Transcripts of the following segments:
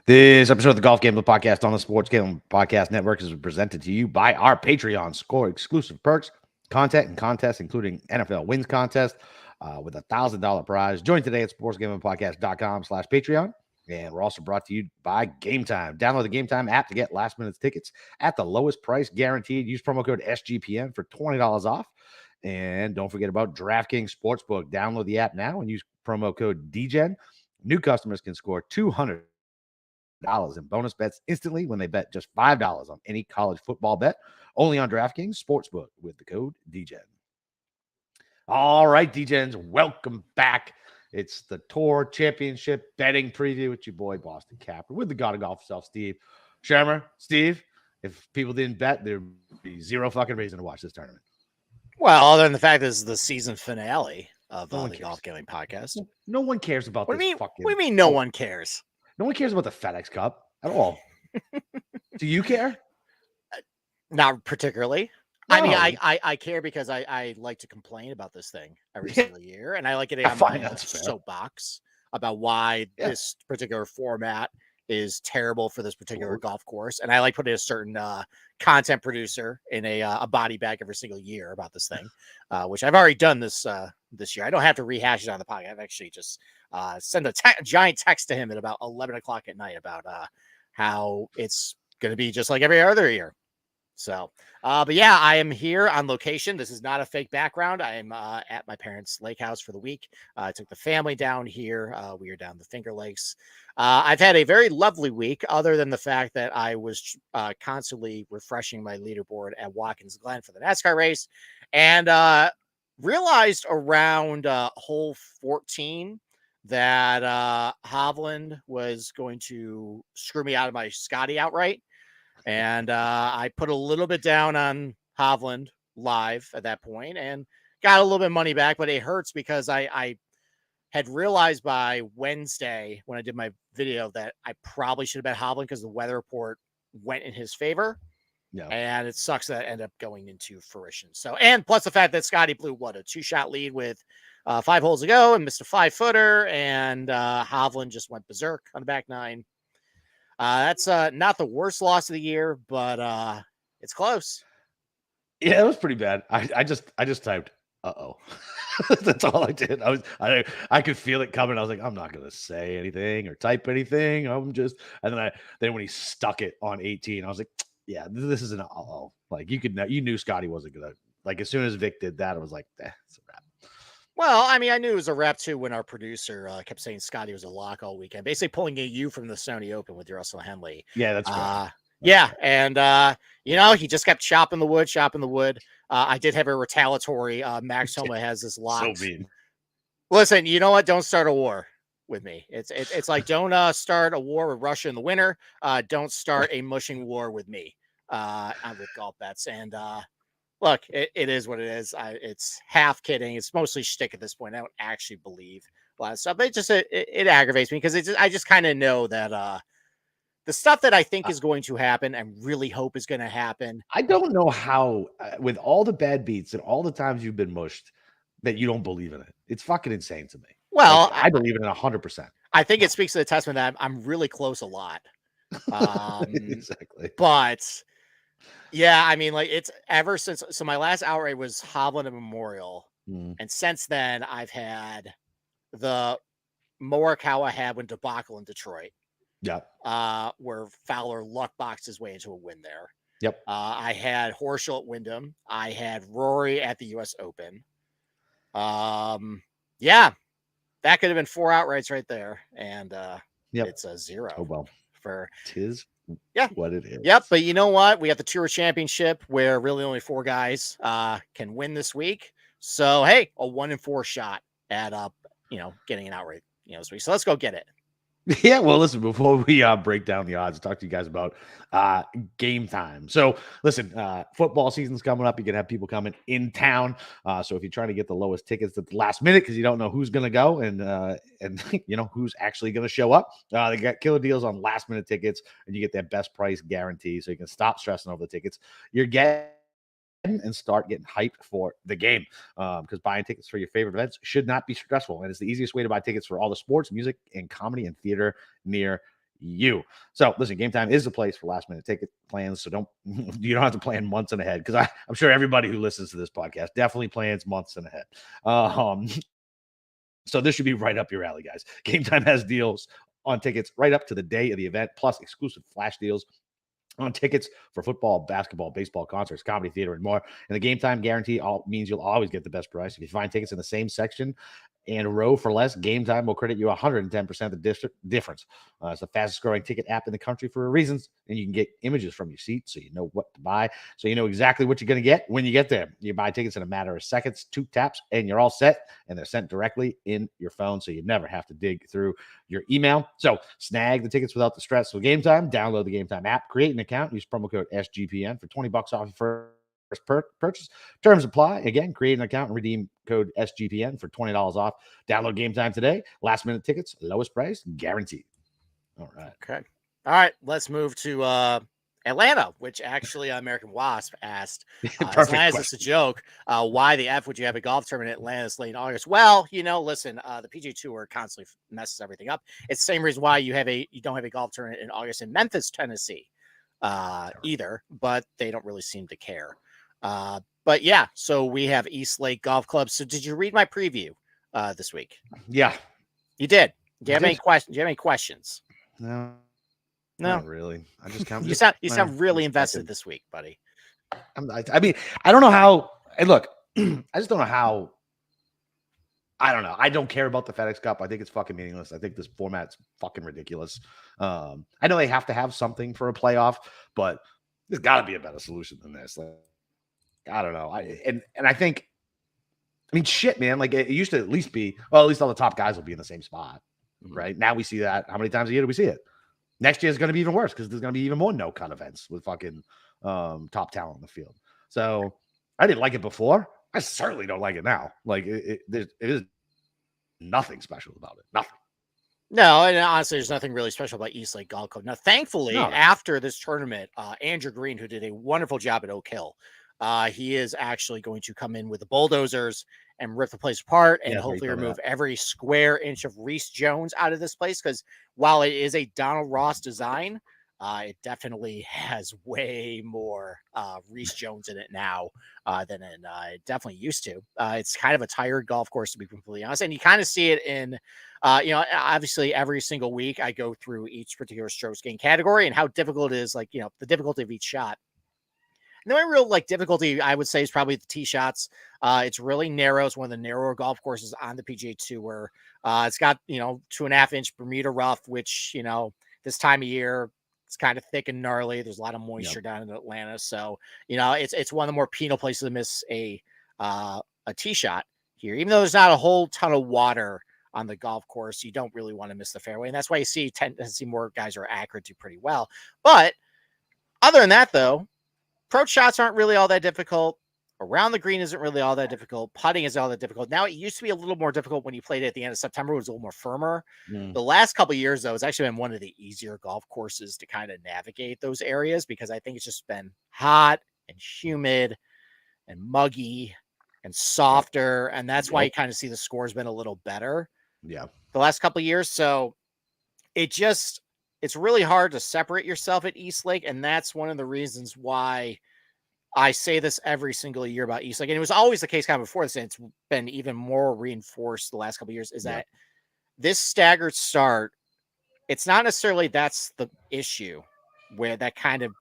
This episode of the Golf Gambling Podcast on the Sports Gambling Podcast Network is presented to you by our Patreon. Score exclusive perks, content, and contests, including NFL Wins Contest with a $1,000 prize. Join today at sportsgamblingpodcast.com/Patreon. And we're also brought to you by Game Time. Download the Game Time app to get last-minute tickets at the lowest price guaranteed. Use promo code SGPN for $20 off. And don't forget about DraftKings Sportsbook. Download the app now and use promo code DGEN. New customers can score $200 in bonus bets instantly when they bet just $5 on any college football bet. Only on DraftKings Sportsbook with the code DGEN. All right, DGENs, welcome back. It's the Tour Championship betting preview with your boy Boston Capper with the God of Golf himself, Steve Schirmer. Steve, if people didn't bet, there'd be zero fucking reason to watch this tournament. Well, other than the fact this is the season finale of No one the cares. Golf Gambling Podcast. No one cares about this fucking... What do you mean no one cares? No one cares about the FedEx Cup at all. Do you care? Not particularly. No. I mean, I care because I like to complain about this thing every single year, and I like it on my soapbox about why this particular format is terrible for this particular golf course, and I like putting a certain content producer in a body bag every single year about this thing, which I've already done this year. I don't have to rehash it on the podcast. I've actually just sent a giant text to him at about 11 o'clock at night about how it's going to be just like every other year. So, but yeah, I am here on location. This is not a fake background. I am at my parents' lake house for the week. I took the family down here. We are down the Finger Lakes. I've had a very lovely week, other than the fact that I was constantly refreshing my leaderboard at Watkins Glen for the NASCAR race, and realized around hole 14 that Hovland was going to screw me out of my Scotty outright. And I put a little bit down on Hovland live at that point and got a little bit of money back, but it hurts because I had realized by Wednesday when I did my video that I probably should have bet Hovland because the weather report went in his favor. Yeah. And it sucks that it ended up going into fruition. So, and plus the fact that Scotty blew a 2-shot lead with 5 holes to go and missed a 5-footer, and Hovland just went berserk on the back 9. That's not the worst loss of the year, but it's close. Yeah, it was pretty bad. I just typed uh-oh. That's all I did. I could feel it coming. I was like, I'm not gonna say anything or type anything. And then when he stuck it on 18, I was like, yeah, this is an uh-oh. Like you knew Scotty wasn't gonna, like, as soon as Vic did that, I was like, it's a wrap. Well, I mean, I knew it was a wrap too when our producer kept saying Scotty was a lock all weekend, basically pulling you from the Sony Open with your Russell Henley. Yeah, that's right. Yeah, and he just kept chopping the wood. I did have a retaliatory. Max Homa has this lock. So mean. Listen, you know what? Don't start a war with me. It's like don't start a war with Russia in the winter. Don't start a mushing war with me. With golf bets and. Look, it is what it is. It's half kidding. It's mostly shtick at this point. I don't actually believe a lot of stuff. But it aggravates me because I just kind of know that the stuff that I think is going to happen and really hope is going to happen. I don't know how, with all the bad beats and all the times you've been mushed, that you don't believe in it. It's fucking insane to me. Well, like, I believe in it 100%. I think it speaks to the testament that I'm really close a lot. Exactly. But... yeah, I mean, like it's ever since. So my last outright was Hovland and Memorial, and since then I've had the Morikawa had when debacle in Detroit. Yep. Where Fowler luck boxed his way into a win there. Yep. I had Horschel at Wyndham. I had Rory at the U.S. Open. Yeah, that could have been 4 outrights right there, and it's a 0. Oh well, for tis. Yeah, what it is. Yep, but you know what? We got the Tour Championship where really only 4 guys can win this week. So hey, a 1-in-4 shot at getting an outright this week. So let's go get it. Yeah, well, listen, before we break down the odds, talk to you guys about Game Time. So listen, football season's coming up. You're going to have people coming in town. So if you're trying to get the lowest tickets at the last minute because you don't know who's going to go and who's actually going to show up, they got killer deals on last minute tickets, and you get that best price guarantee so you can stop stressing over the tickets. You're getting and start getting hyped for the game, because buying tickets for your favorite events should not be stressful, and it's the easiest way to buy tickets for all the sports, music, and comedy and theater near you. So listen, Game Time is the place for last minute ticket plans. So you don't have to plan months in ahead, because I'm sure everybody who listens to this podcast definitely plans months in ahead. So this should be right up your alley, guys. Game Time has deals on tickets right up to the day of the event, plus exclusive flash deals on tickets for football, basketball, baseball, concerts, comedy, theater, and more. And the Game Time guarantee means you'll always get the best price. If you find tickets in the same section and row for less, Game Time will credit you 110% of the difference. It's the fastest growing ticket app in the country for a reason, and you can get images from your seat so you know what to buy, so you know exactly what you're going to get when you get there. You buy tickets in a matter of seconds, 2 taps, and you're all set, and they're sent directly in your phone, so you never have to dig through your email. So snag the tickets without the stress. So Game Time, download the Game Time app, create an account, use promo code SGPN for $20 off your first purchase. Terms apply. Again, create an account and redeem code SGPN for $20 off. Download Game Time today. Last minute tickets, lowest price guaranteed. All right. Okay. All right. Let's move to Atlanta, which actually American Wasp asked, as long as it's a joke, why the F would you have a golf tournament in Atlanta this late in August? Well, listen, the PGA Tour constantly messes everything up. It's the same reason why you don't have a golf tournament in August in Memphis, Tennessee, either, but they don't really seem to care. But yeah, so we have East Lake Golf Club. So did you read my preview this week? Yeah. You did. Do you have any questions? Do you have any questions? No. No, not really. I just kind of you sound really invested this week, buddy. I mean, I don't know how. And look, I just don't know how. I don't know. I don't care about the FedEx Cup. I think it's fucking meaningless. I think this format's fucking ridiculous. I know they have to have something for a playoff, but there's got to be a better solution than this. Like, I don't know. And I think, I mean, shit, man. Like, it used to at least be, well, at least all the top guys will be in the same spot, right? Now we see that. How many times a year do we see it? Next year is going to be even worse because there's going to be even more no-cut events with fucking top talent in the field. So I didn't like it before. I certainly don't like it now. Like, it is nothing special about it. Nothing. No, and honestly, there's nothing really special about East Lake Golf Club. Now, thankfully, after this tournament, Andrew Green, who did a wonderful job at Oak Hill, he is actually going to come in with the bulldozers and rip the place apart and hopefully remove every square inch of Reese Jones out of this place. Because while it is a Donald Ross design, it definitely has way more Reese Jones in it now than it definitely used to. It's kind of a tired golf course, to be completely honest. And you kind of see it in, obviously every single week I go through each particular strokes gain category and how difficult it is, like, the difficulty of each shot. And the only real difficulty I would say is probably the tee shots. It's really narrow. It's one of the narrower golf courses on the PGA Tour. It's got 2.5 inch Bermuda rough, which this time of year it's kind of thick and gnarly. There's a lot of moisture down in Atlanta, so it's one of the more penal places to miss a tee shot here. Even though there's not a whole ton of water on the golf course, you don't really want to miss the fairway, and that's why you tend to see more guys who are accurate do pretty well. But other than that, though, approach shots aren't really all that difficult. Around the green isn't really all that difficult. Putting is all that difficult. Now, it used to be a little more difficult when you played it at the end of September. It was a little more firmer. The last couple of years, though, it's actually been one of the easier golf courses to kind of navigate those areas because I think it's just been hot and humid and muggy and softer. And that's why you kind of see the score's been a little better the last couple of years. So it's really hard to separate yourself at East Lake. And that's one of the reasons why I say this every single year about East Lake. And it was always the case kind of before this, and it's been even more reinforced the last couple of years, is that this staggered start, it's not necessarily that's the issue where that kind of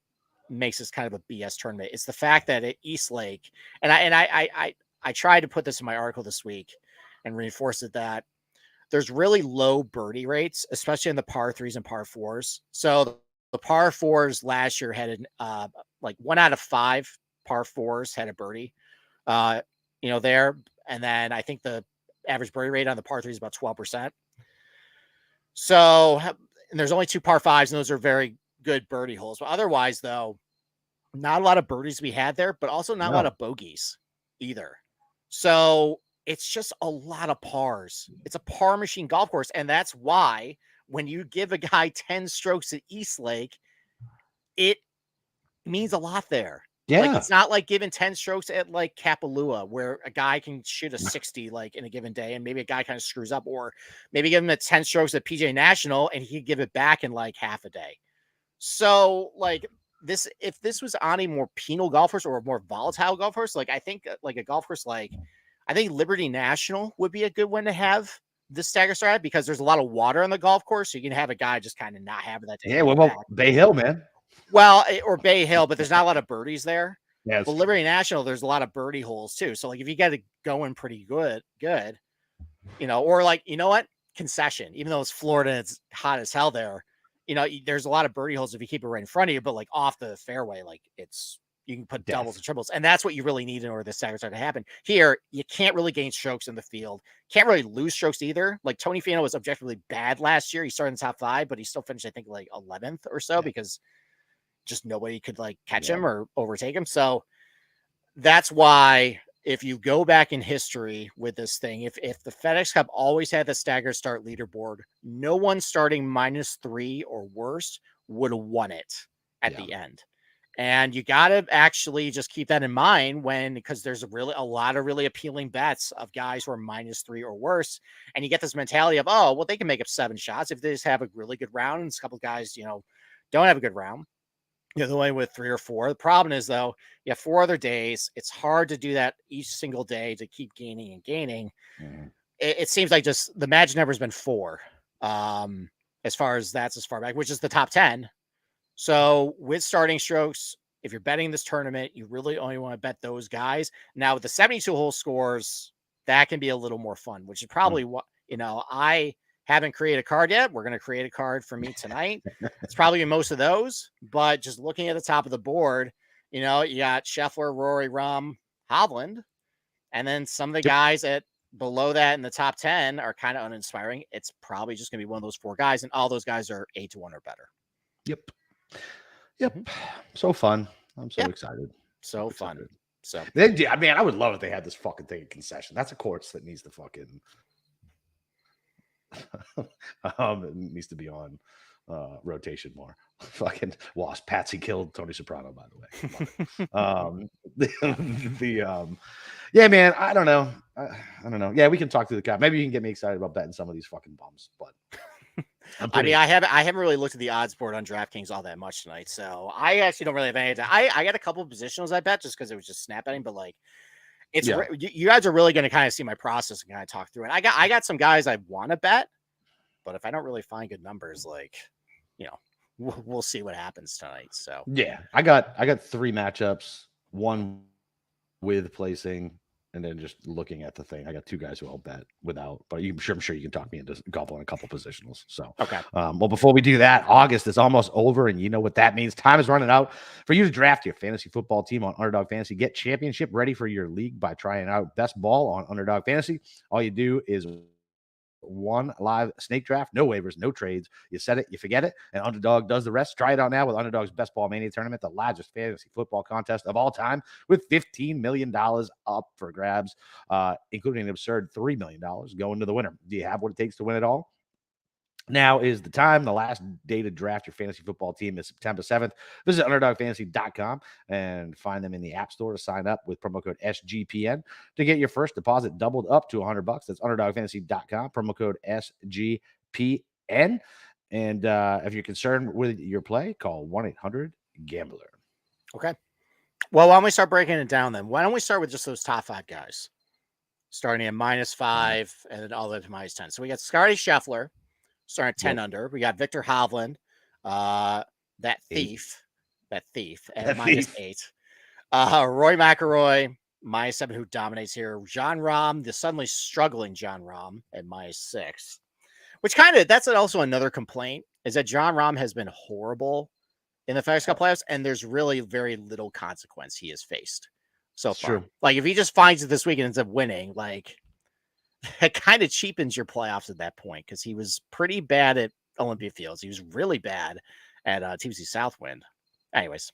makes this kind of a BS tournament. It's the fact that at East Lake, and I tried to put this in my article this week and reinforce it, that there's really low birdie rates, especially in the par threes and par fours. So the par fours last year had like 1 out of 5 par fours had a birdie, there. And then I think the average birdie rate on the par 3 is about 12%. So, and there's only 2 par 5s, and those are very good birdie holes. But otherwise, though, not a lot of birdies to be had there, but also not a lot of bogeys either. So it's just a lot of pars. It's a par machine golf course. And that's why when you give a guy 10 strokes at East Lake, it means a lot there. Yeah. Like, it's not like giving 10 strokes at like Kapalua where a guy can shoot a 60 like in a given day and maybe a guy kind of screws up, or maybe give him a 10 strokes at PJ National and he could give it back in like half a day. So like this, if this was on a more penal golf course or a more volatile golf course, like I think like a golf course like I think Liberty National would be a good one to have this stagger start at because there's a lot of water on the golf course, so you can have a guy just kind of not having that day. Yeah, what about Bay Hill, man? Well, or Bay Hill, but there's not a lot of birdies there. Yeah, But Liberty National, there's a lot of birdie holes too. So like if you get it going pretty good, or like, you know what? Concession, even though it's Florida and it's hot as hell there, there's a lot of birdie holes if you keep it right in front of you, but like off the fairway, like you can put doubles and triples. And that's what you really need in order for the stagger start to happen. Here, you can't really gain strokes in the field. Can't really lose strokes either. Like Tony Finau was objectively bad last year. He started in the top 5, but he still finished, I think, like 11th or so because just nobody could like catch him or overtake him. So that's why if you go back in history with this thing, if the FedEx Cup always had the stagger start leaderboard, no one starting -3 or worse would have won it at the end. And you got to actually just keep that in mind because there's a lot of really appealing bets of guys who are -3 or worse. And you get this mentality of, oh, well, they can make up 7 shots if they just have a really good round. And a couple of guys, don't have a good round. The only with 3 or 4. The problem is, though, you have 4 other days. It's hard to do that each single day to keep gaining and gaining. Mm-hmm. It seems like just the magic number has been 4, as far as that's as far back, which is the top 10. So with starting strokes, if you're betting this tournament, you really only want to bet those guys. Now with the 72-hole scores, that can be a little more fun, which is probably what, I haven't created a card yet. We're going to create a card for me tonight. It's probably most of those, but just looking at the top of the board, you got Scheffler, Rory, Rahm, Hovland, and then some of the guys below that in the top 10 are kind of uninspiring. It's probably just going to be one of those 4 guys, and all those guys are 8-1 or better. Yep. Mm-hmm. So fun. I'm so excited. So fun. So I would love if they had this fucking thing in concession. That's a course that needs to fucking it needs to be on rotation more. Fucking Wasp. Patsy killed Tony Soprano, by the way. Yeah, man. I don't know. I don't know. Yeah, we can talk to the guy. Maybe you can get me excited about betting some of these fucking bums, but I haven't really looked at the odds board on DraftKings all that much tonight, so I actually don't really have any. I got a couple of positionals I bet just because it was just snap betting, but like you guys are really going to kind of see my process and kind of talk through it. I got some guys I want to bet, but if I don't really find good numbers, like we'll see what happens tonight. So yeah, I got 3 matchups, 1 with placing. And then just looking at the thing, I got 2 guys who I'll bet without, but I'm sure you can talk me into golf on a couple positionals. So, okay. Well, before we do that, August is almost over, and you know what that means. Time is running out for you to draft your fantasy football team on Underdog Fantasy. Get championship ready for your league by trying out best ball on Underdog Fantasy. All you do is 1 live snake draft, no waivers, no trades. You set it, you forget it, and Underdog does the rest. Try it out now with Underdog's Best Ball Mania Tournament, the largest fantasy football contest of all time, with $15 million up for grabs, including an absurd $3 million going to the winner. Do you have what it takes to win it all? Now is the time. The last day to draft your fantasy football team is September 7th. Visit UnderdogFantasy.com and find them in the App Store to sign up with promo code SGPN to get your first deposit doubled up to $100. That's UnderdogFantasy.com, promo code SGPN. And if you're concerned with your play, call 1-800-GAMBLER. Okay. Well, why don't we start breaking it down then? Why don't we start with just those top 5 guys, starting at -5 and then all the way to -10. So we got Scotty Scheffler starting at 10 under. We got Victor Hovland, that thief at -8. Roy McIlroy, -7, who dominates here. Jon Rahm, the suddenly struggling Jon Rahm at -6, which that's also another complaint is that Jon Rahm has been horrible in the FedEx Cup playoffs, and there's really very little consequence he has faced so far. True. Like if he just finds it this week and ends up winning, like it kind of cheapens your playoffs at that point because he was pretty bad at Olympia Fields. He was really bad at TPC Southwind. Anyways,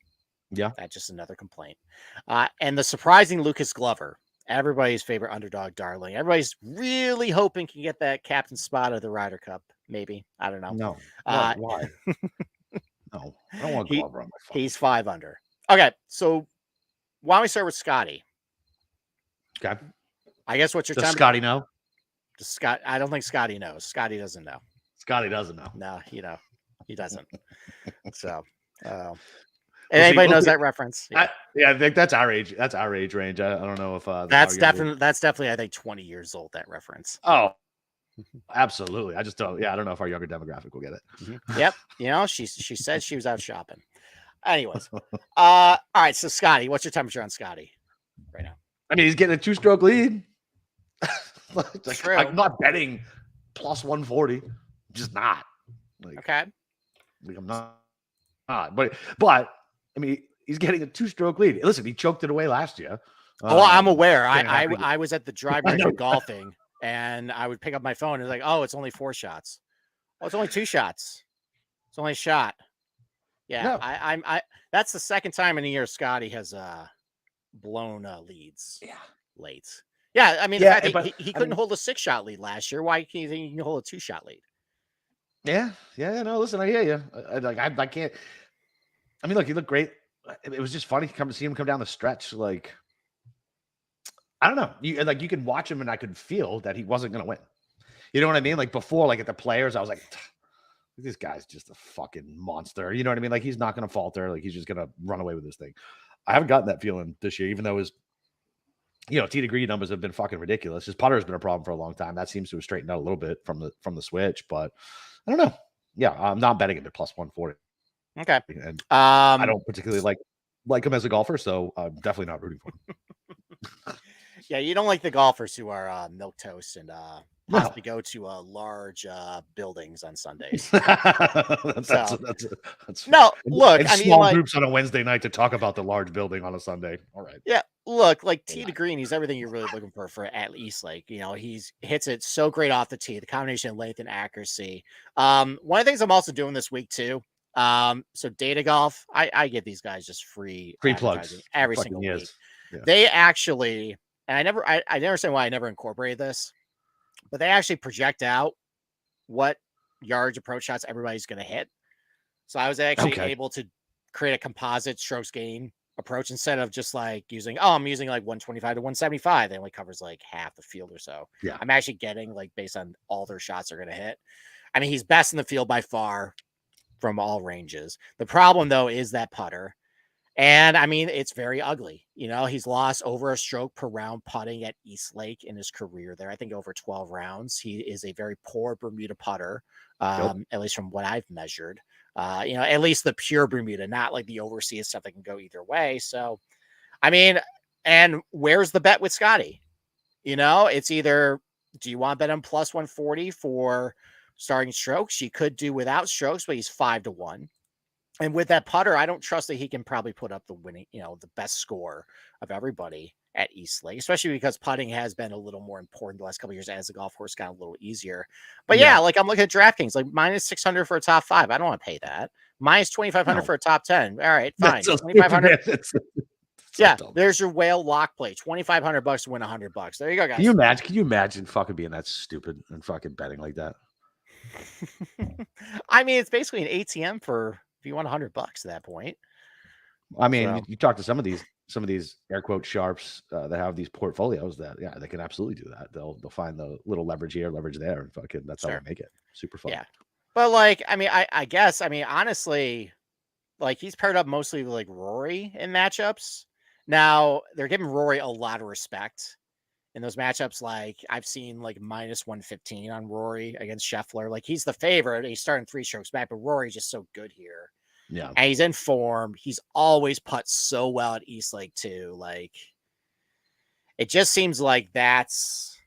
that's just another complaint. And the surprising Lucas Glover, everybody's favorite underdog darling. Everybody's really hoping can get that captain spot of the Ryder Cup. Maybe. I don't know. No. Why? No, I don't want Glover on my phone. He's 5 under. Okay, so why don't we start with Scotty? Okay. I guess what's your Does time? Scotty know? Scott, I don't think Scotty knows. Scotty doesn't know. Scotty doesn't know. No, he doesn't. So, anybody knows that reference? Yeah. I think that's our age. That's our age range. I don't know if that's definitely I think 20 years old. That reference. Oh, absolutely. I just don't. Yeah, I don't know if our younger demographic will get it. Yep. She said she was out shopping. Anyways, all right. So Scotty, what's your temperature on Scotty right now? I mean, he's getting a 2-stroke lead. True. I'm not betting plus 140. Just not. Okay. I'm not. But I mean, he's getting a 2-stroke lead. Listen, he choked it away last year. I'm aware. I was at the driveway golfing, and I would pick up my phone and it's like, oh, it's only 4 shots. Oh, it's only 2 shots. It's only a shot. Yeah, no. I that's the second time in a year Scotty has blown leads. Yeah, late. Yeah, I mean, the fact that he couldn't hold a 6-shot lead last year. Why can't you can hold a 2-shot lead? Yeah. No, listen, I hear you. I can't. I mean, look, he looked great. It was just funny to see him come down the stretch. Like, I don't know. You can watch him, and I could feel that he wasn't going to win. You know what I mean? Like before, like at the Players, I was like, this guy's just a fucking monster. You know what I mean? Like he's not going to falter. Like he's just going to run away with this thing. I haven't gotten that feeling this year, even though his, tee degree numbers have been fucking ridiculous. His putter has been a problem for a long time. That seems to have straightened out a little bit from the switch, but I don't know. Yeah, I'm not betting him at plus 140. Okay. And I don't particularly like him as a golfer, so I'm definitely not rooting for him. Yeah, you don't like the golfers who are milquetoast and possibly go to large buildings on Sundays. Look, and small groups on a Wednesday night to talk about the large building on a Sunday. All right. Yeah, look, like tee to green, he's everything you're really looking for at Eastlake. He's hits it so great off the tee, the combination of length and accuracy. One of the things I'm also doing this week too. So Data Golf, I give these guys just free plugs every single week. Yeah. They actually, and I never understand why I never incorporated this, but they actually project out what yardage approach shots everybody's going to hit. So I was actually able to create a composite strokes gain approach instead of just like I'm using like 125 to 175. That only covers like half the field or so. Yeah. I'm actually getting like based on all their shots they're going to hit. I mean, he's best in the field by far from all ranges. The problem though is that putter. And I mean, it's very ugly. He's lost over a stroke per round putting at Eastlake in his career there. I think over 12 rounds. He is a very poor Bermuda putter, at least from what I've measured. At least the pure Bermuda, not like the overseas stuff that can go either way. So, I mean, and where's the bet with Scotty? It's either, do you want to bet him plus 140 for starting strokes? You could do without strokes, but he's 5-1. And with that putter, I don't trust that he can probably put up the winning, the best score of everybody at Eastlake, especially because putting has been a little more important the last couple of years as the golf course got a little easier. But yeah, like I'm looking at DraftKings, like minus 600 for a top 5. I don't want to pay that. Minus 2,500 for a top 10. All right, fine. 2,500. Yeah, there's your whale lock play. $2,500 to win $100. There you go, guys. Can you imagine fucking being that stupid and fucking betting like that? I mean, it's basically an ATM for if you want $100 at that point. I mean, you talk to some of these air quote sharps that have these portfolios that they can absolutely do that. They'll find the little leverage here, leverage there, and fucking that's how they make it super fun. Yeah, but like, I mean, I guess, I mean, honestly, like he's paired up mostly with like Rory in matchups. Now they're giving Rory a lot of respect in those matchups. Like I've seen like minus 115 on Rory against Scheffler. Like he's the favorite. He's starting 3 strokes back, but Rory's just so good here. Yeah. And he's in form. He's always putts so well at Eastlake too. Like it just seems like that's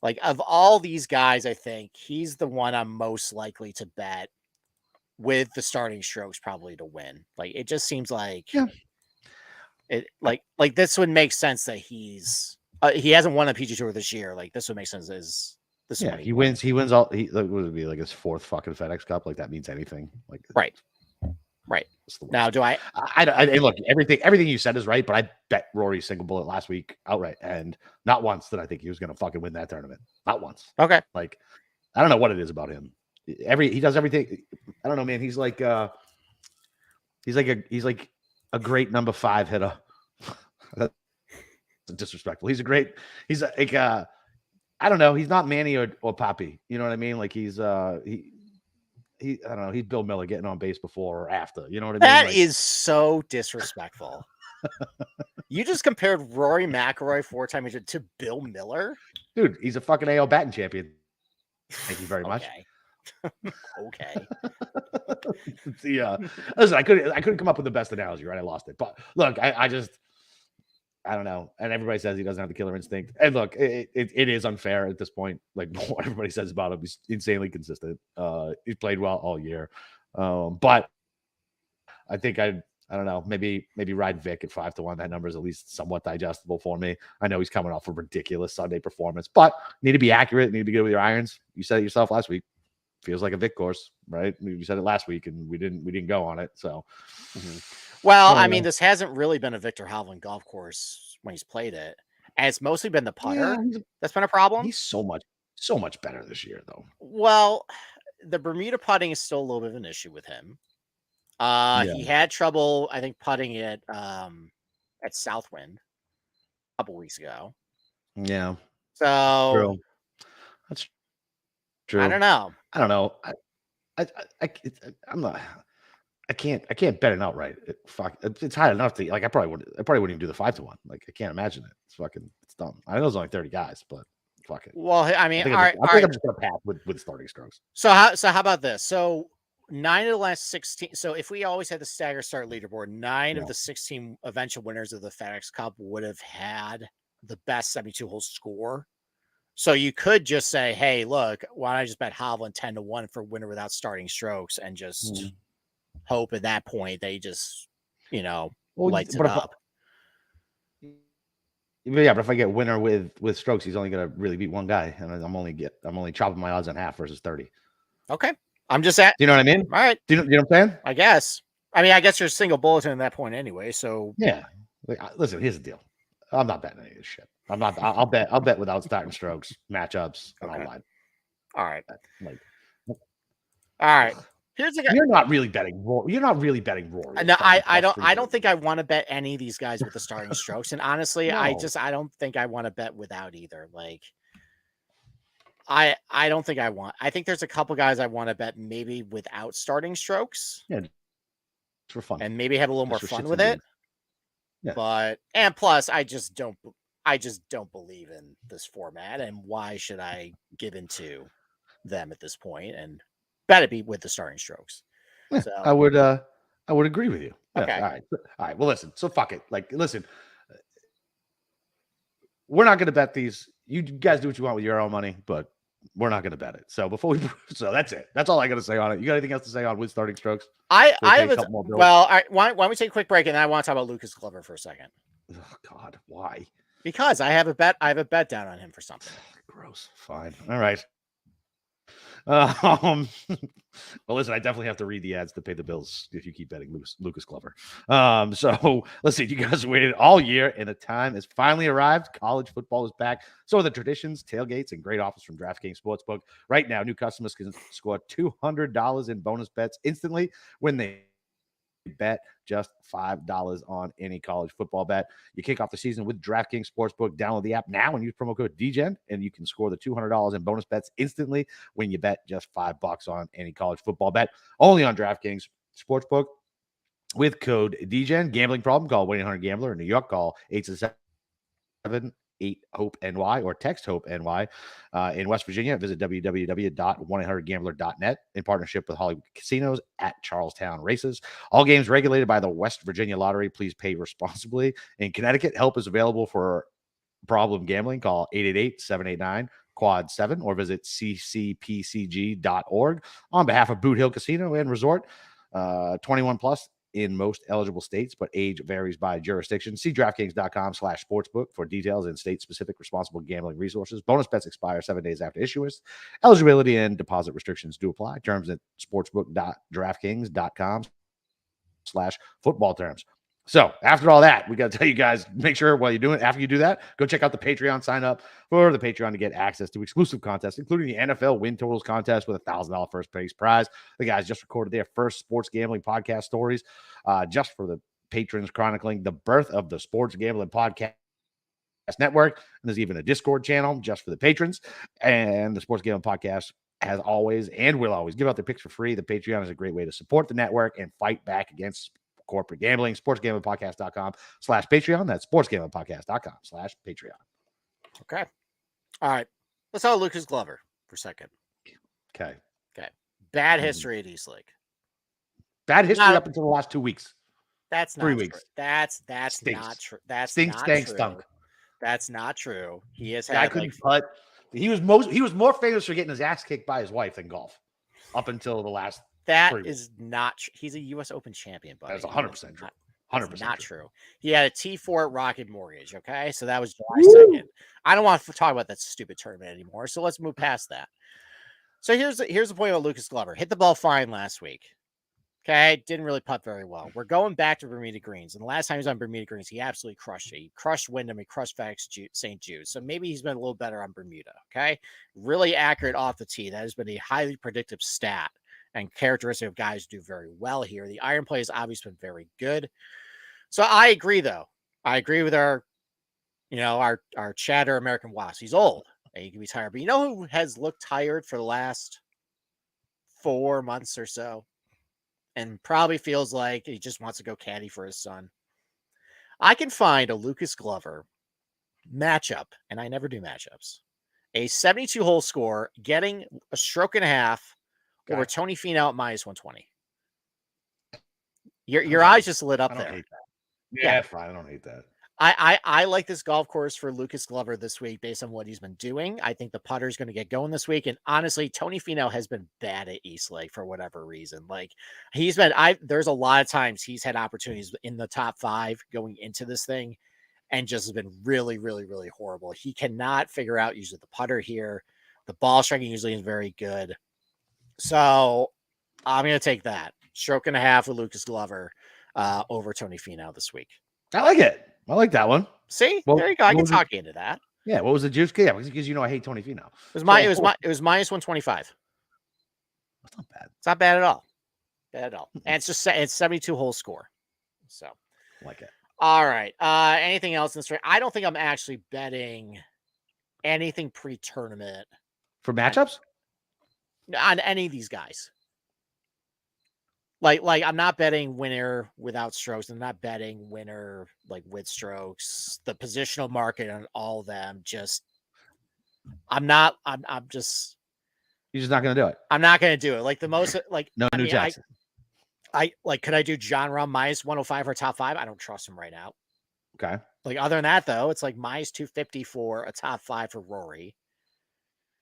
like of all these guys, I think he's the one I'm most likely to bet with the starting strokes probably to win. Like it just seems like it like this would make sense that he hasn't won a PGA Tour this year. Like this would make sense he wins. He wins all. What would it be like his 4th fucking FedEx Cup? Like that means anything. Like right. Now, do I look, everything you said is right, but I bet Rory single bullet last week outright, and not once did I think he was going to fucking win that tournament. Not once. Okay. Like, I don't know what it is about him. He does everything. I don't know, man. He's like a great number 5 hitter. disrespectful. He's like I don't know. He's not Manny or Papi. You know what I mean? Like he's I don't know. He's Bill Miller getting on base before or after. You know what I mean? That is so disrespectful. You just compared Rory McIlroy 4-time to Bill Miller? Dude, he's a fucking AL batting champion. Thank you very much. Okay. Listen, I couldn't come up with the best analogy, right? I lost it. But look, I don't know. And everybody says he doesn't have the killer instinct. And look, it is unfair at this point. Like what everybody says about him, he's insanely consistent. He's played well all year. But I think I don't know, maybe ride Vic at 5-1. That number is at least somewhat digestible for me. I know he's coming off a ridiculous Sunday performance, but need to be accurate, need to be good with your irons. You said it yourself last week. Feels like a Vic course, right? You said it last week, and we didn't go on it. So, well, I mean, this hasn't really been a Victor Hovland golf course when he's played it, and it's mostly been the putter that's been a problem. He's so much better this year, though. Well, the Bermuda putting is still a little bit of an issue with him. He had trouble, I think, putting it at Southwind a couple weeks ago. Yeah. So true. That's true. I don't know. I'm not. I can't bet it outright. It's high enough to like. I probably wouldn't even do the 5-1. Like I can't imagine it. It's dumb. I know there's only 30 guys, but fuck it. Well, I mean, I think I'm just gonna pass with starting strokes. So how about this? So 9 of the last 16. So if we always had the stagger start leaderboard, 9 of the 16 eventual winners of the FedEx Cup would have had the best 72-hole score. So you could just say, hey, look, why don't I just bet Hovland 10-1 for winner without starting strokes and just hope at that point they just, lights it up. But if I get winner with strokes, he's only gonna really beat one guy, and I'm only chopping my odds in half versus 30. Okay. I'm just at. Do you know what I mean? All right. Do you know what I'm saying? I guess. I mean, I guess you're a single bulletin at that point anyway. So yeah. Listen, here's the deal. I'm not betting any of this shit. I'm not. I'll bet without starting strokes, matchups, and all that. All right. All right. Here's the guy. You're not really betting Rory. No, I don't think I want to bet any of these guys with the starting strokes. And honestly, no. I don't think I want to bet without either. Like, I don't think I want. I think there's a couple guys I want to bet maybe without starting strokes. Yeah, for fun, and maybe have a little more fun with it. Yeah. But and plus, I just don't believe in this format. And why should I give into them at this point? And bet it be with the starting strokes. Yeah, so I would agree with you. Yeah, okay. All right. Well, listen. So fuck it. Like, listen. We're not going to bet these. You guys do what you want with your own money, but we're not going to bet it. So so that's it. That's all I got to say on it. You got anything else to say on with starting strokes? All right, why don't we take a quick break and then I want to talk about Lucas Glover for a second. Oh God, why? Because I have a bet down on him for something. Gross. Fine. All right. Well, listen, I definitely have to read the ads to pay the bills if you keep betting Lucas Glover. So listen, you guys waited all year and the time has finally arrived. College football is back. So are the traditions, tailgates, and great offers from DraftKings Sportsbook. Right now, new customers can score $200 in bonus bets instantly when they bet just $5 on any college football bet. You kick off the season with DraftKings Sportsbook. Download the app now and use promo code DGen, and you can score the $200 in bonus bets instantly when you bet just $5 on any college football bet. Only on DraftKings Sportsbook with code DGen. Gambling problem? Call 1-800-GAMBLER. In New York, call 877-8-HOPE-NY or text HOPE-NY. In West Virginia, visit www.1800gambler.net in partnership with Hollywood Casinos at Charlestown Races. All games regulated by the West Virginia Lottery. Please pay responsibly. In Connecticut, help is available for problem gambling. Call 888-789-QUAD-7 or visit ccpcg.org. On behalf of Boot Hill Casino and Resort, 21 plus in most eligible states, but age varies by jurisdiction. See DraftKings.com/sportsbook for details and state-specific responsible gambling resources. Bonus bets expire 7 days after issuance. Eligibility and deposit restrictions do apply. Terms at sportsbook.draftkings.com/football terms. So after all that, we got to tell you guys, make sure while you're doing it, after you do that, go check out the Patreon, sign up for the Patreon to get access to exclusive contests, including the NFL win totals contest with $1,000 first place prize. The guys just recorded their first sports gambling podcast stories just for the patrons, chronicling the birth of the Sports Gambling Podcast Network. And there's even a Discord channel just for the patrons. And the Sports Gambling Podcast, as always, and will always give out their picks for free. The Patreon is a great way to support the network and fight back against corporate gambling. sportsgamblingpodcast.com/Patreon. That's sportsgamblingpodcast.com/Patreon. Okay. All right. Let's talk Lucas Glover for a second. Okay. Bad history at East Lake. Bad history up until the last 2 weeks. That's not 3 true. weeks. That's Stinks. not true. That's Stinks, not stank, true. stunk. That's not true. He has Guy had couldn't putt. He was more famous for getting his ass kicked by his wife than golf up until the last. That is not true. He's a U.S. Open champion, buddy. That's 100% true. 100% not true. true. He had a T4 at Rocket Mortgage. Okay, so that was July 2nd. I don't want to talk about that stupid tournament anymore. So let's move past that. So here's the point about Lucas Glover. Hit the ball fine last week. Okay, didn't really putt very well. We're going back to Bermuda Greens, and the last time he was on Bermuda Greens, he absolutely crushed it. He crushed Wyndham, he crushed St. Jude. So maybe he's been a little better on Bermuda. Okay, really accurate off the tee. That has been a highly predictive stat and characteristic of guys who do very well here. The iron play has obviously been very good. So I agree, though. I agree with our chatter American Wasp. He's old and he can be tired. But you know who has looked tired for the last 4 months or so? And probably feels like he just wants to go caddy for his son. I can find a Lucas Glover matchup, and I never do matchups. A 72-hole score, getting a stroke and a half over Tony Finau at -120. Your eyes just lit up there. Hate that. Yeah, fine. I don't hate that. I like this golf course for Lucas Glover this week based on what he's been doing. I think the putter is going to get going this week. And honestly, Tony Finau has been bad at East Lake for whatever reason. Like there's a lot of times he's had opportunities in the top 5 going into this thing and just has been really, really, really horrible. He cannot figure out usually the putter here. The ball striking usually is very good. So I'm going to take that. Stroke and a half with Lucas Glover over Tony Finau this week. I like it. I like that one. See, there you go. I can talk you into that. Yeah. What was the juice? Yeah, because I hate Tony Finau. It was -125. That's not bad. It's not bad at all. And it's 72-hole score. So I like it. All right. Anything else in this race? I don't think I'm actually betting anything pre-tournament for matchups on any of these guys. Like I'm not betting winner without strokes. I'm not betting winner like with strokes. The positional market on all of them. I'm just. You're just not going to do it. I'm not going to do it. Like the most like no new Jackson. I could I do John Rahm -105 for top 5? I don't trust him right now. Okay. Like other than that though, it's like -250 for a top 5 for Rory.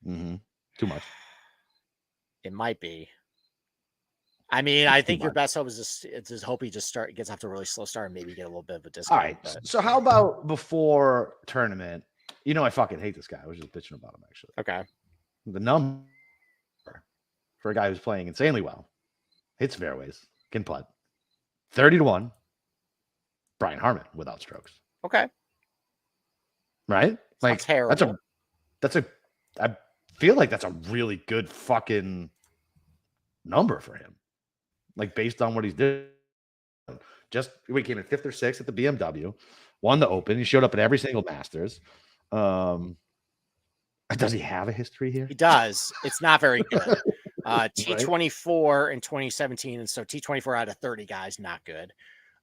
Mm-hmm. Too much. It might be. I mean, I think your best hope is just hope he just gets off to a really slow start and maybe get a little bit of a discount. All right. So how about before tournament? I fucking hate this guy. I was just bitching about him actually. Okay. The number for a guy who's playing insanely well, hits fairways, can putt. 30-1. Brian Harman without strokes. Okay. Right? Like terrible. I feel like that's a really good fucking number for him. Like based on what he's doing. We came in 5th or 6th at the BMW, won the Open. He showed up at every single Masters. Does he have a history here? He does. It's not very good. T24 in 2017, and so T24 out of 30 guys, not good.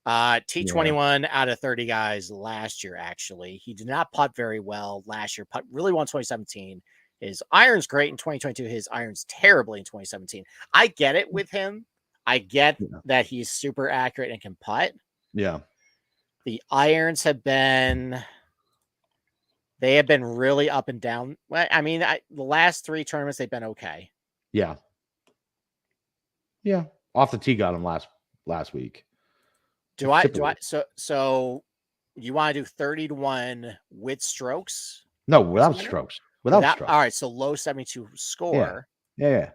T21 out of 30 guys last year, actually. He did not putt very well last year. Putt really won 2017. His iron's great in 2022. His iron's terribly in 2017. I get it with him. I get that he's super accurate and can putt. Yeah. The irons have been really up and down. I mean, the last 3 tournaments, they've been okay. Yeah. Yeah. Off the tee got him last week. So you want to do 30-1 with strokes? No, without strokes. Without strokes. All right. So low 72 score. Yeah.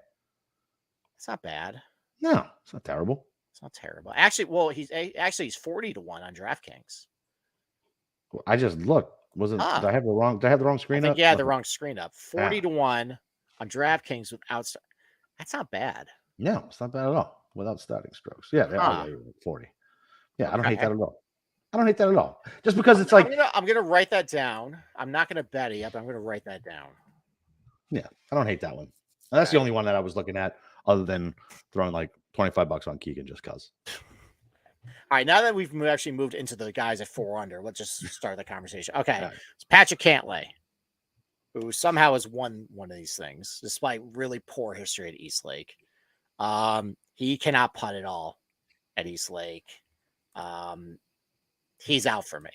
It's not bad. No, it's not terrible. It's not terrible. Actually, he's 40-1 on DraftKings. I just looked. Did I have the wrong screen up? Yeah, the wrong screen up. 40-1 on DraftKings without. That's not bad. No, it's not bad at all. Without starting strokes. Yeah, 40. Yeah, I don't hate that at all. I don't hate that at all. Just because it's like I'm gonna write that down. I'm not gonna bet it yet, but I'm gonna write that down. Yeah, I don't hate that one. That's the only one that I was looking at, other than throwing like $25 on Keegan just cause. All right, now that we've actually moved into the guys at 4 under, let's just start the conversation. Okay, it's Patrick Cantlay, who somehow has won one of these things despite really poor history at East Lake. He cannot putt at all at East Lake. He's out for me.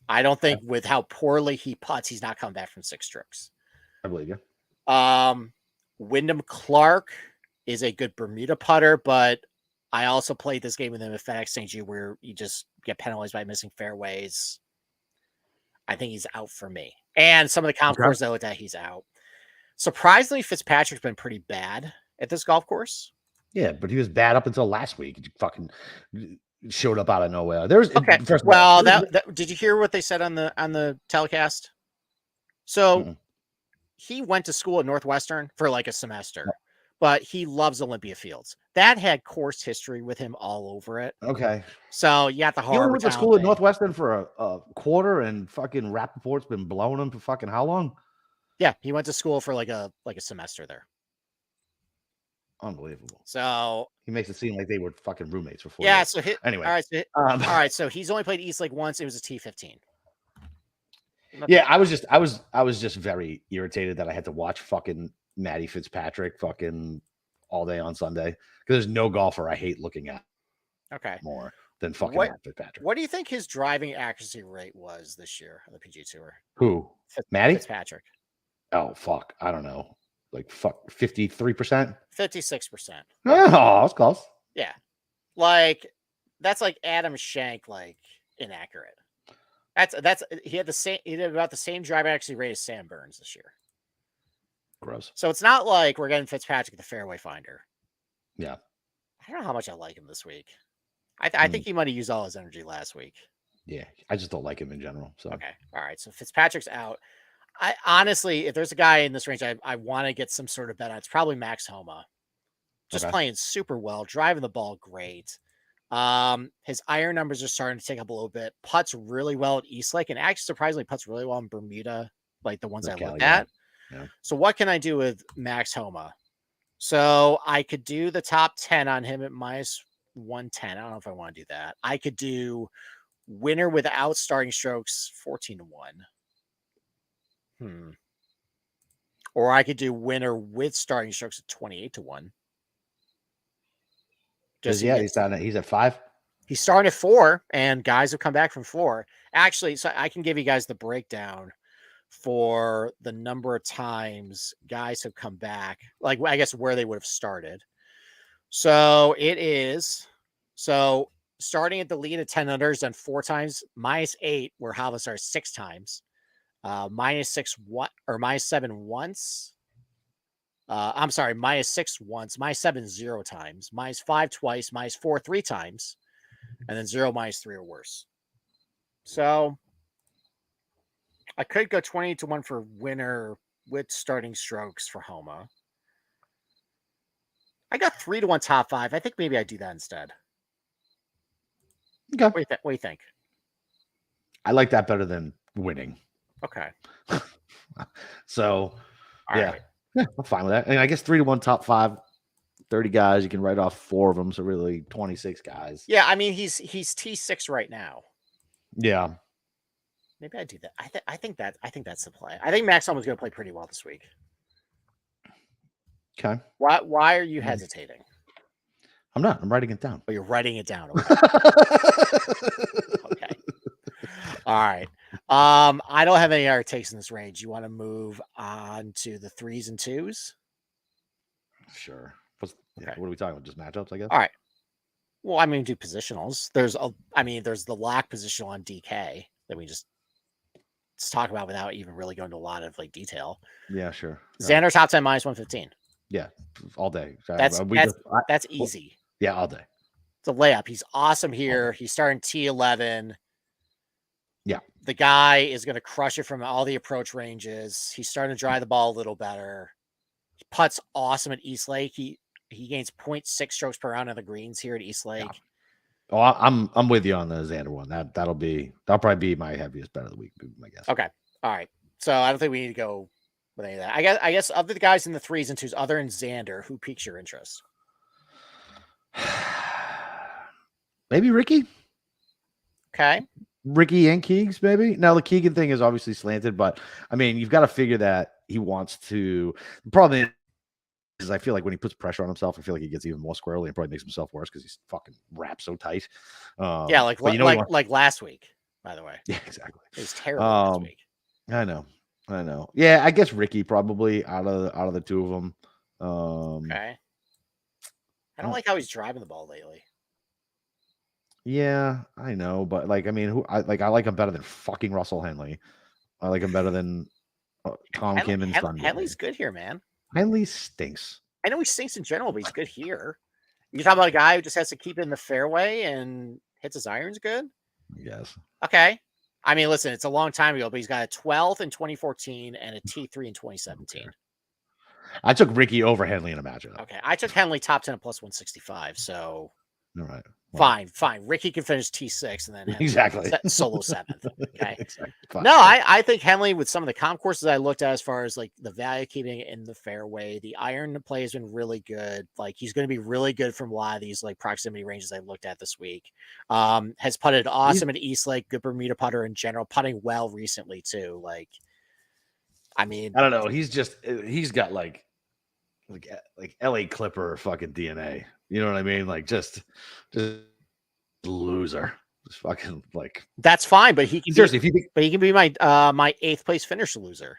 I don't think with how poorly he putts, he's not coming back from 6 strokes. I believe you. Wyndham Clark is a good Bermuda putter, but I also played this game with him at FedEx St. Jude where you just get penalized by missing fairways. I think he's out for me. And some of the comp courses I looked at, he's out. Surprisingly, Fitzpatrick's been pretty bad at this golf course. Yeah, but he was bad up until last week. He fucking showed up out of nowhere. There's did you hear what they said on the telecast? So he went to school at Northwestern for like a semester, but he loves Olympia Fields. That had course history with him all over it. Okay. So you got the hard. He went to school at Northwestern for a quarter, and fucking Rappaport's been blowing him for fucking how long? Yeah, he went to school for like a semester there. Unbelievable. So he makes it seem like they were fucking roommates for 4 years. Yeah. So anyway. All right. So he's only played East Lake once. It was a T15. Yeah, I was just very irritated that I had to watch fucking Matty Fitzpatrick fucking all day on Sunday because there's no golfer I hate looking at. Okay. More than fucking Matty Fitzpatrick. What do you think his driving accuracy rate was this year on the PGA Tour? Who? Matty Fitzpatrick. Oh fuck, I don't know. Like fuck 53%? 56%. Oh, that's close. Yeah. Like that's like Adam Shank, like inaccurate. He had about the same driving accuracy rate as Sam Burns this year. Gross. So it's not like we're getting Fitzpatrick the fairway finder. Yeah. I don't know how much I like him this week. I think he might have used all his energy last week. Yeah, I just don't like him in general. So okay. All right. So Fitzpatrick's out. I honestly, if there's a guy in this range I want to get some sort of bet on, it's probably Max Homa. Just playing super well, driving the ball great. His iron numbers are starting to take up a little bit. Putts really well at East Lake, and actually surprisingly putts really well in Bermuda, like the ones I looked at. Yeah. So what can I do with Max Homa? So I could do the top 10 on him at minus 110. I don't know if I want to do that. I could do winner without starting strokes 14-1. Or I could do winner with starting strokes at 28-1. He's at 5. He's starting at 4, and guys have come back from 4. Actually, so I can give you guys the breakdown for the number of times guys have come back, like I guess where they would have started. So it is starting at the lead at 10 under is done 4 times, -8, where Hava starts 6 times, -6 or -7 once. I'm sorry, -6 once, -7 0 times, -5 twice, -4 3 times, and then 0 -3 or worse. So I could go 20-1 for winner with starting strokes for Homa. I got 3-1 top 5. I think maybe I do that instead. Okay. What do you think? I like that better than winning. Okay. So, all right. Yeah, I'm fine with that. And I guess 3-1 top 5, 30 guys. You can write off 4 of them, so really 26 guys. Yeah, I mean he's T6 right now. Yeah. Maybe I do that. I think that's the play. I think Max Homa's going to play pretty well this week. Okay. Why are you hesitating? I'm not. I'm writing it down. Oh, you're writing it down. Okay. Okay. All right. I don't have any other takes in this range. You want to move on to the 3s and 2s? Sure. What are we talking about? Just matchups, I guess. All right. Well, I mean, do positionals. There's the lock positional on DK that we just talk about without even really going into a lot of like detail. Yeah, sure. Xander top 10 -115. Yeah, all day. That's easy. Yeah, all day. It's a layup. He's awesome here. He's starting T11. Yeah. The guy is going to crush it from all the approach ranges. He's starting to drive the ball a little better. He putts awesome at East Lake. He gains 0.6 strokes per round on the greens here at East Lake. Oh, I'm with you on the Xander one. That'll probably be my heaviest bet of the week, I guess. Okay. All right. So I don't think we need to go with any of that. I guess of the guys in the 3s and 2s, other than Xander, who piques your interest? Maybe Ricky. Okay. Ricky and Keegs, maybe. Now the Keegan thing is obviously slanted, but I mean, you've got to figure that he wants to. The problem is, I feel like when he puts pressure on himself, I feel like he gets even more squirrely and probably makes himself worse because he's fucking wrapped so tight. Yeah, like last week, by the way. Yeah, exactly. It was terrible last week. I know. Yeah, I guess Ricky probably out of the two of them. Okay. I don't like how he's driving the ball lately. Yeah, I know, but like, I mean, I like him better than fucking Russell Henley. I like him better than Tom Kim and Sunday. Henley's good here, man. Henley stinks. I know he stinks in general, but he's good here. You talk about a guy who just has to keep it in the fairway and hits his irons good? Yes. Okay. I mean, listen, it's a long time ago, but he's got a 12th in 2014 and a T3 in 2017. Okay. I took Ricky over Henley in a matchup. Okay. I took Henley top 10 at plus 165. So all right. Well, fine. Ricky can finish T6 and then Henley exactly solo 7th. Okay. Exactly. No, I think Henley, with some of the comp courses I looked at as far as like the value keeping it in the fairway, the iron play has been really good. Like he's going to be really good from a lot of these like proximity ranges I looked at this week. Has putted awesome at East Lake, good Bermuda putter in general, putting well recently too. Like, I mean, I don't know. He's got like LA Clipper fucking DNA. You know what I mean? Like just loser. Just fucking like that's fine, but he can seriously. He can be my 8th place finish loser.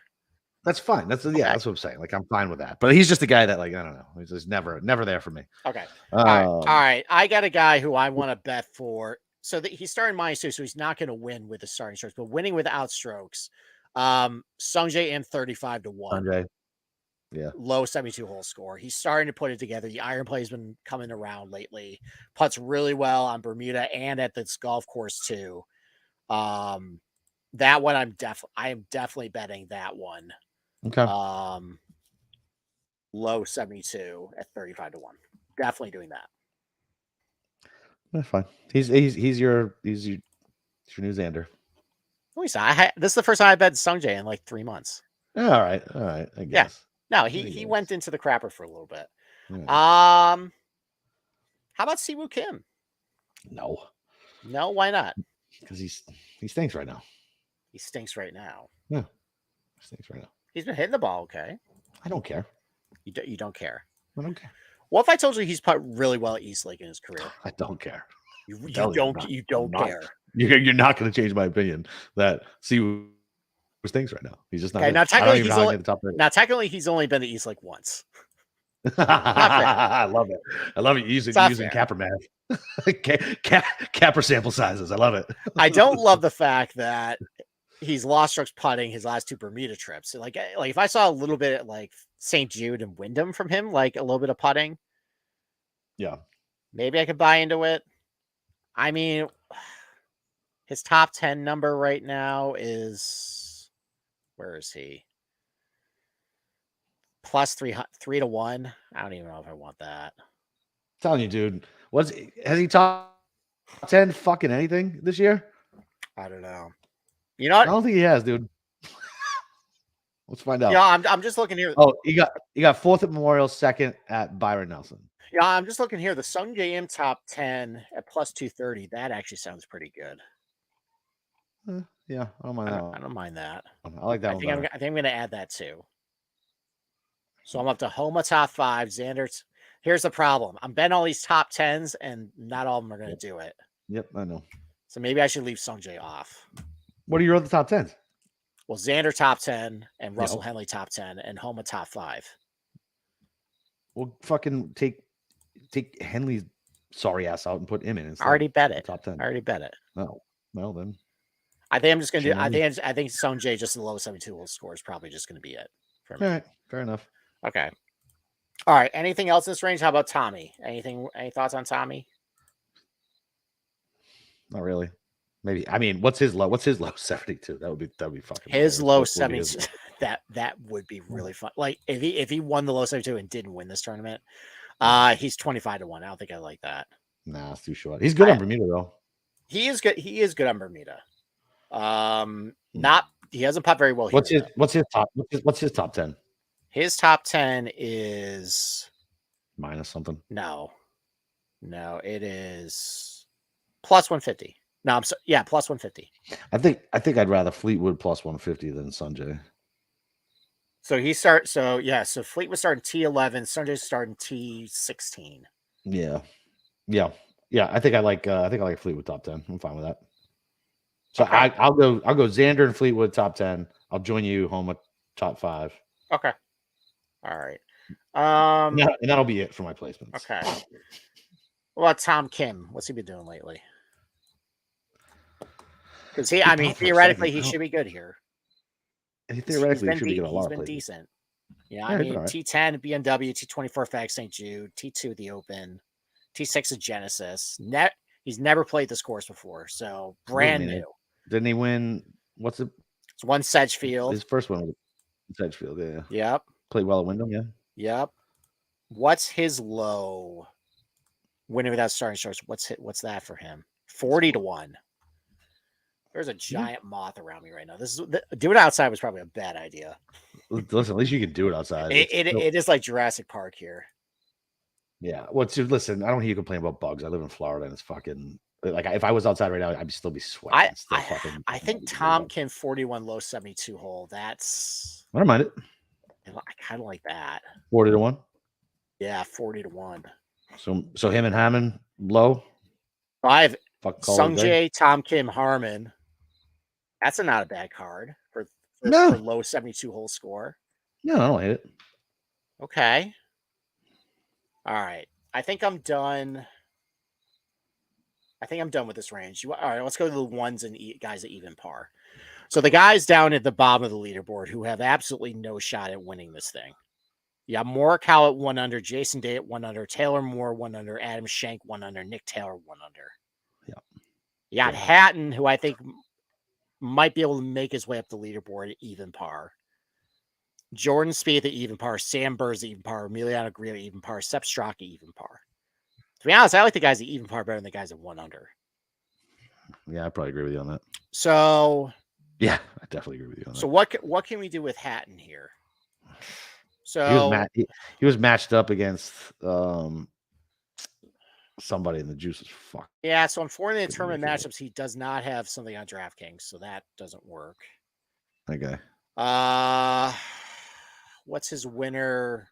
That's fine. That's what I'm saying. Like I'm fine with that. But he's just a guy that like I don't know. He's just never there for me. Okay. All right. I got a guy who I want to bet for. So he's starting -2, so he's not going to win with the starting strokes, but winning without strokes. Sungjae M 35 to 1. Sungjae. Yeah. Low 72 hole score. He's starting to put it together. The iron play has been coming around lately. Putts really well on Bermuda and at this golf course too. That one I am definitely betting that one. Okay. Low 72 at 35 to 1. Definitely doing that. That's fine. He's your new Xander. This is the first time I bet Sungjae in like 3 months. All right. I guess. Yeah. No, he went into the crapper for a little bit. Yeah. How about Siwoo Kim? No, why not? Because he stinks right now. He stinks right now. Yeah, he stinks right now. He's been hitting the ball okay. I don't care. You don't care. I don't care. What if I told you he's put really well at East Lake in his career? I don't care. You don't care. You're not going to change my opinion that Siwoo stinks right now. He's just not. Okay, now technically he's only been to East Lake once. I love it. I love it using Capper math. Capper sample sizes. I love it. I don't love the fact that he's lost strokes putting his last 2 Bermuda trips. Like if I saw a little bit at like St. Jude and Wyndham from him, like a little bit of putting, yeah, maybe I could buy into it. I mean, his top 10 number right now is, where is he? Plus 3 to 1. I don't even know if I want that. I'm telling you, dude. Has he top 10 fucking anything this year? I don't know. You know what? I don't think he has, dude. Let's find out. Yeah, I'm just looking here. Oh, he got 4th at Memorial, 2nd at Byron Nelson. Yeah, I'm just looking here. The Sungjae M top 10 at plus 230. That actually sounds pretty good. Yeah, I don't mind that. I don't mind that. I like that one. I think I'm going to add that too. So I'm up to Homa top 5. Xander. Here's the problem. I'm betting all these top 10s, and not all of them are going to do it. Yep, I know. So maybe I should leave Sungjae off. What are your other top 10s? Well, Xander top 10 and Russell Henley top 10 and Homa top 5. Well, fucking take Henley's sorry ass out and put him in. I already bet it. Top 10. I already bet it. Oh, well then. I think I'm just going to do. I think Sungjae just in the low 72 score is probably just going to be it for me. All right, fair enough. Okay. All right. Anything else in this range? How about Tommy? Any thoughts on Tommy? Not really. Maybe. I mean, what's his low? What's his low 72? That would be fucking. His low 72. That would be really fun. Like if he won the low 72 and didn't win this tournament, he's 25 to 1. I don't think I like that. Nah, it's too short. He's good on Bermuda though. He is good. He is good on Bermuda. He hasn't popped very well here. What's his top 10? His top 10 is minus something. No, it is plus 150. No, I'm sorry. Yeah, plus 150. I think I'd rather Fleetwood plus 150 than Sanjay. So Fleetwood starting T11, Sanjay starting T16. Yeah. I think I like Fleetwood top 10. I'm fine with that. So okay. I'll go Xander and Fleetwood top 10. I'll join you home at top 5. Okay. All right. And that'll be it for my placements. Okay. What about Tom Kim? What's he been doing lately? Because theoretically, he should be good here. Theoretically, he should be good. He's been decent. Yeah, T10 BMW, T24 FAG St. Jude, T2 the Open, T6 of Genesis. He's never played this course before, so brand new. Didn't he win? What's it? It's one Sedgefield. His first one was Sedgefield. Yeah. Yep. Played well at Wyndham. Yeah. Yep. What's his low? Winning without starting starts. What's that for him? 40-1. There's a giant moth around me right now. Doing it outside was probably a bad idea. Listen, at least you can do it outside. It is like Jurassic Park here. Yeah. Well, listen, I don't hear you complain about bugs. I live in Florida and it's fucking like if I was outside right now, I'd still be sweating. I think Tom Kim 41 low 72 hole. That's I don't mind it. I kind of like that. 40-1. Yeah, 40-1. So him and Hammond low. 5. Sungjae, Tom Kim, Harmon. That's not a bad card for low 72 hole score. No, I don't hate it. Okay. All right. I think I'm done with this range. All right, let's go to the ones and guys at even par. So the guys down at the bottom of the leaderboard who have absolutely no shot at winning this thing. You have Morikawa at 1 under, Jason Day at 1 under, Taylor Moore 1 under, Adam Schenk 1 under, Nick Taylor 1 under. Yeah. You got Hatton, who I think might be able to make his way up the leaderboard at even par. Jordan Spieth at even par, Sam Burrs at even par, Emiliano Grillo at even par, Sepp Straka at even par. To be honest, I like the guys at even par better than the guys at 1 under. Yeah, I probably agree with you on that. So, yeah, I definitely agree with you on that. So what can we do with Hatton here? So he was matched up against somebody in the juice is fuck. Yeah, so unfortunately in tournament matchups, he does not have something on DraftKings, so that doesn't work. Okay. What's his winner?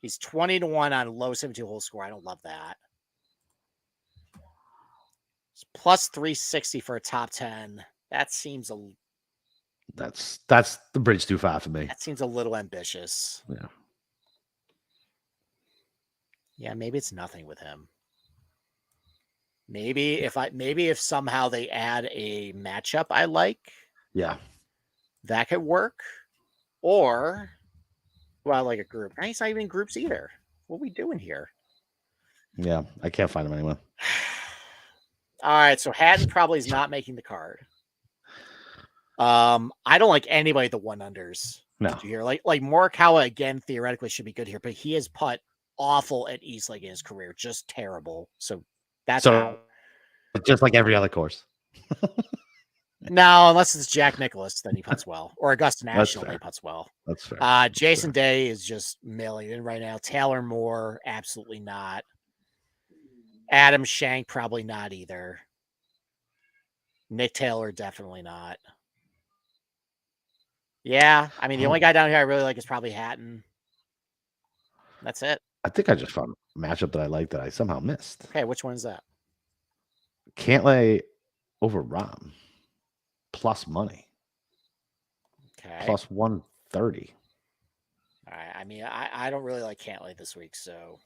He's 20-1 on low 72 hole score. I don't love that. It's plus 360 for a top 10. That seems that's the bridge too far for me. That seems a little ambitious. Yeah. Yeah, maybe it's nothing with him. Maybe if somehow they add a matchup I like. Yeah. That could work. Or like a group. Now he's not even in groups either. What are we doing here? Yeah, I can't find him anywhere. All right, so Hatton probably is not making the card. I don't like anybody at the 1 unders. No. Here. Like Morikawa again theoretically should be good here, but he has putt awful at East Lake in his career, just terrible. So that's just like every other course. No, unless it's Jack Nicklaus, then he putts well, or Augusta National, he putts well. That's fair. Jason Day is just mailing in right now. Taylor Moore, absolutely not. Adam Schenk, probably not either. Nick Taylor, definitely not. Yeah, I mean, the only guy down here I really like is probably Hatton. That's it. I think I just found a matchup that I like that I somehow missed. Okay, which one is that? Cantlay over Rahm. Plus money. Okay. Plus 130. All right. I mean, I don't really like Cantlay this week, so.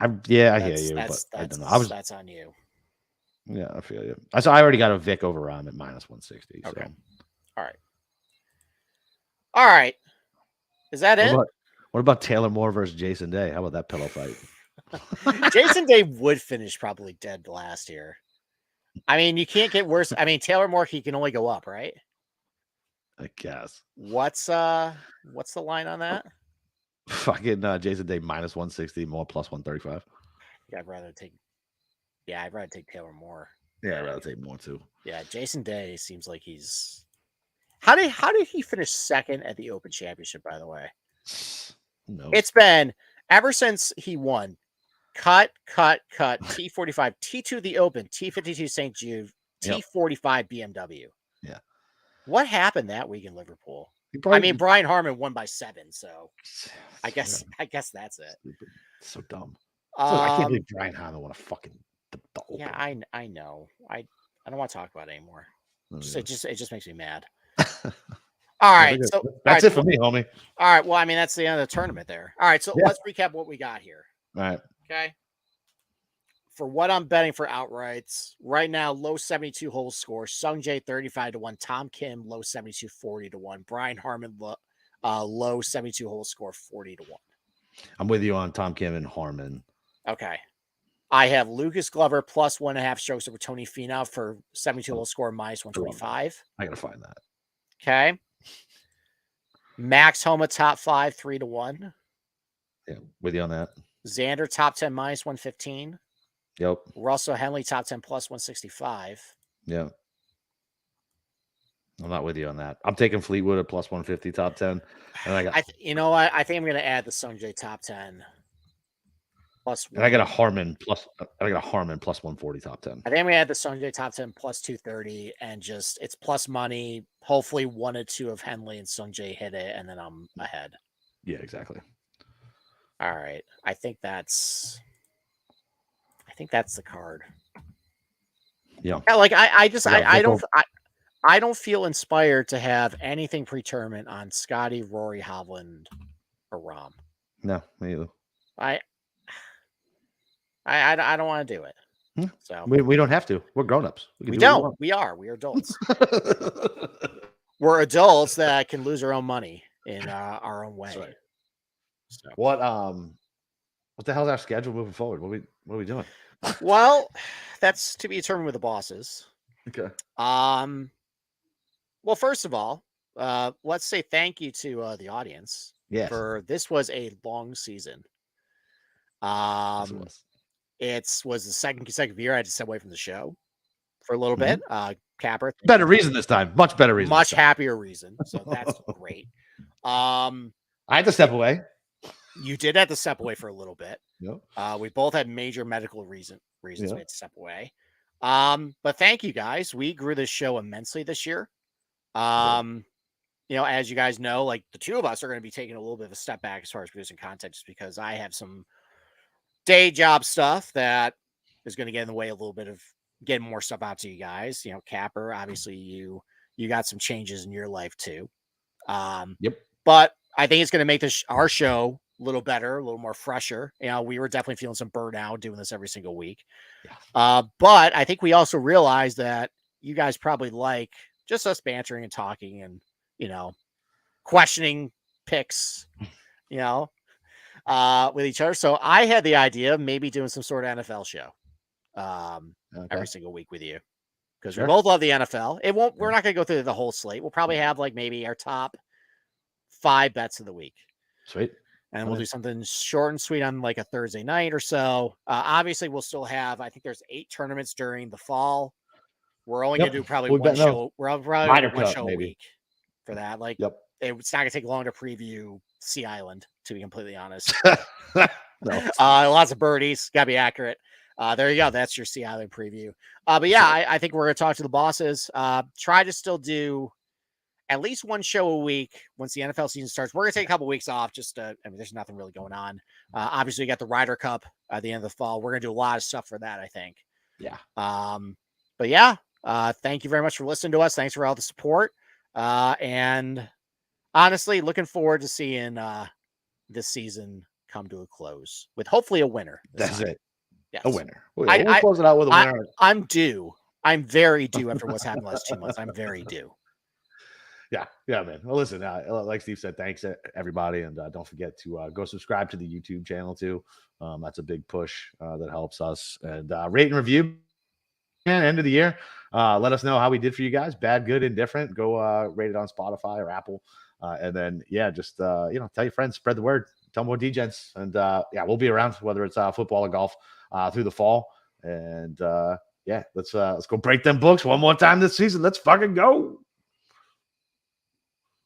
I hear you, but I don't know. That's on you. Yeah, I feel you. So I already got a Vic over Rahm at minus 160. Okay. So. All right. Is that it? What about Taylor Moore versus Jason Day? How about that pillow fight? Jason Day would finish probably dead last year. I mean, you can't get worse. I mean, Taylor Moore, he can only go up, right? I guess. What's the line on that? Fucking Jason Day minus 160, more plus 135. Yeah, I'd rather take Yeah, I'd rather take Taylor Moore. Yeah, I'd rather take Moore too. Yeah, Jason Day seems like he's. How did he finish second at the Open Championship? By the way, no. It's been ever since he won. Cut. T45, T2 the Open, T52 St. Jude, T45 BMW. Yeah. What happened that week in Liverpool? Brian Harman won by 7, so I guess that's it. Stupid. So dumb. I can't believe Brian Harman won a fucking the Open. Yeah, I know. I don't want to talk about it anymore. It just makes me mad. All right, so that's it for me, homie. All right, well, I mean that's the end of the tournament there. All right, so let's recap what we got here. All right. Okay. For what I'm betting for outrights right now, low 72 hole score. Sung Jae 35-1, Tom Kim low 72 40-1, Brian Harman low 72 hole score 40-1. I'm with you on Tom Kim and Harman. Okay. I have Lucas Glover plus 1.5 strokes over Tony Finau for 72 hole score minus 125. I gotta find that. Okay. Max Homa top 5 3-1. Yeah, with you on that. Xander top 10 minus 115. Yep. Russell Henley top 10 plus 165. Yeah. I'm not with you on that. I'm taking Fleetwood at plus 150 top 10. And I think I'm going to add the Sungjae top 10 plus. And I got a Harman plus 140 top 10. I think I'm going to add the Sungjae top 10 plus 230 and it's plus money. Hopefully 1 or 2 of Henley and Sungjae hit it, and then I'm ahead. Yeah, exactly. All right. I think that's the card. Yeah. Like I don't feel inspired to have anything pre-tournament on Scotty, Rory, Hovland, or Rahm. No, me either. I don't want to do it. So we don't have to. We're grown-ups. We don't. We are adults. We're adults that can lose our own money in our own way. That's right. So. What the hell's our schedule moving forward? What are we doing? Well, that's to be determined with the bosses. Okay. Well, first of all, let's say thank you to the audience. Yes. For this was a long season. It was the second consecutive year I had to step away from the show for a little bit. Capper. Better reason this time. Much better reason. Much happier reason. So that's great. I had to step away. You did have to step away for a little bit. Yep. We both had major medical reasons we had to step away. But thank you guys. We grew this show immensely this year. As you guys know, like the two of us are going to be taking a little bit of a step back as far as producing content, just because I have some day job stuff that is going to get in the way a little bit of getting more stuff out to you guys. Capper, obviously you got some changes in your life too. Yep. But I think it's going to make our show a little better, a little more fresher. We were definitely feeling some burnout doing this every single week. Yeah. But I think we also realized that you guys probably like just us bantering and talking and, questioning picks, with each other. So I had the idea of maybe doing some sort of NFL show every single week with you, because we both love the NFL. We're not going to go through the whole slate. We'll probably have like maybe our top 5 bets of the week. Sweet. And we'll do something short and sweet on like a Thursday night or so. Obviously, we'll still have, I think there's 8 tournaments during the fall. We're only going to do probably one show. We're probably one show a week for that. Like, it's not going to take long to preview Sea Island, to be completely honest. Lots of birdies. Got to be accurate. There you go. That's your Sea Island preview. But yeah, I think we're going to talk to the bosses. Try to still do at least one show a week once the NFL season starts. We're going to take a couple weeks off. There's nothing really going on. Obviously, you got the Ryder Cup at the end of the fall. We're going to do a lot of stuff for that, I think. Yeah. But yeah, thank you very much for listening to us. Thanks for all the support. And honestly, looking forward to seeing this season come to a close with hopefully a winner. That's it. Yes. A winner. We'll close it out with a winner. I'm due. I'm very due after what's happened the last 2 months. I'm very due. Yeah, man. Well, listen, like Steve said, thanks everybody, and don't forget to go subscribe to the YouTube channel too. That's a big push that helps us. And rate and review. And end of the year, let us know how we did for you guys. Bad, good, indifferent. Go rate it on Spotify or Apple, and then just tell your friends, spread the word, tell more DJs, and we'll be around whether it's football or golf through the fall. And yeah, let's go break them books one more time this season. Let's fucking go.